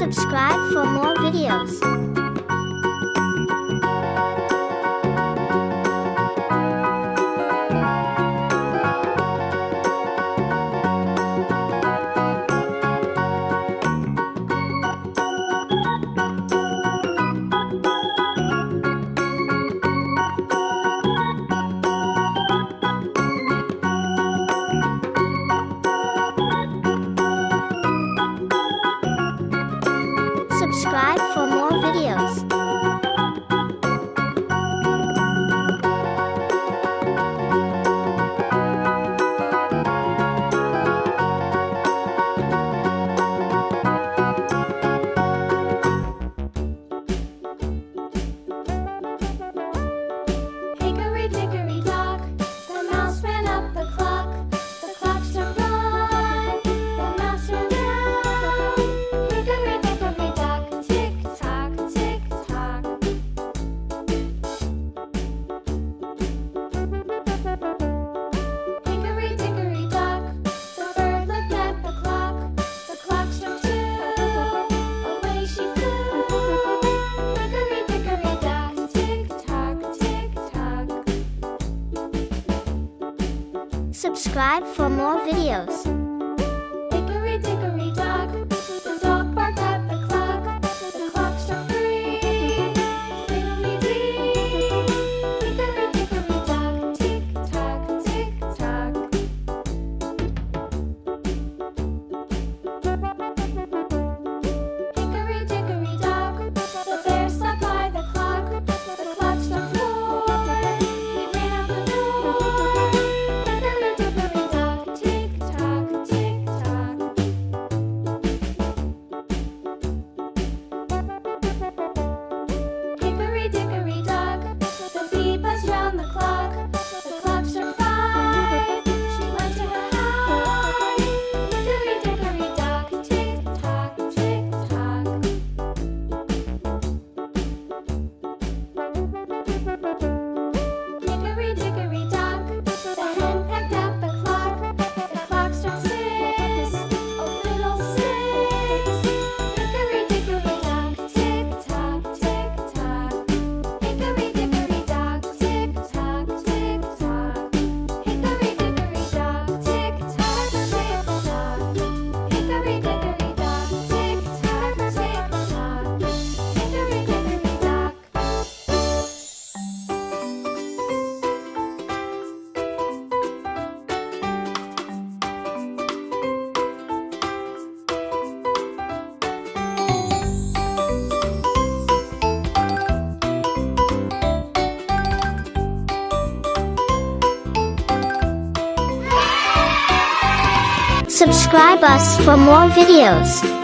Subscribe for more videos. Subscribe for more videos. Hickory dickory dock, the mouse ran up the clock. The clock struck one, the mouse ran down. Hickory dickory dock, tick tock, tick tock. Hickory dickory dock, the bird looked at the clock. The clock struck two, away she flew. Hickory dickory dock, tick tock, tick tock. Subscribe for more videos. Hickory dickory dock, the dog barked at the clock. The clock struck three, fiddly-dee. Hickory dickory dock, tick tock, tick tock. Hickory dickory dock, the bear sat by the clock. The clock struck four, he ran out the door. Hickory dickory dock, tick tock, tick tock. Hickory dickory dock, the bee buzzed round the clock. The clock struck five, she went to her hive. Hickory dickory dock, tick tock, tick tock. Hickory dickory dock, the hen pecked at the clock. The clock struck six, oh fiddlesticks. Hickory dickory dock, tick tock, tick tock. Hickory dickory dock, tick tock, tick tock. Hickory dickory dock, tick tock, tick tock. Hickory dickory dock, tick tock, tick tock. Hickory dickory dock. Subscribe us for more videos.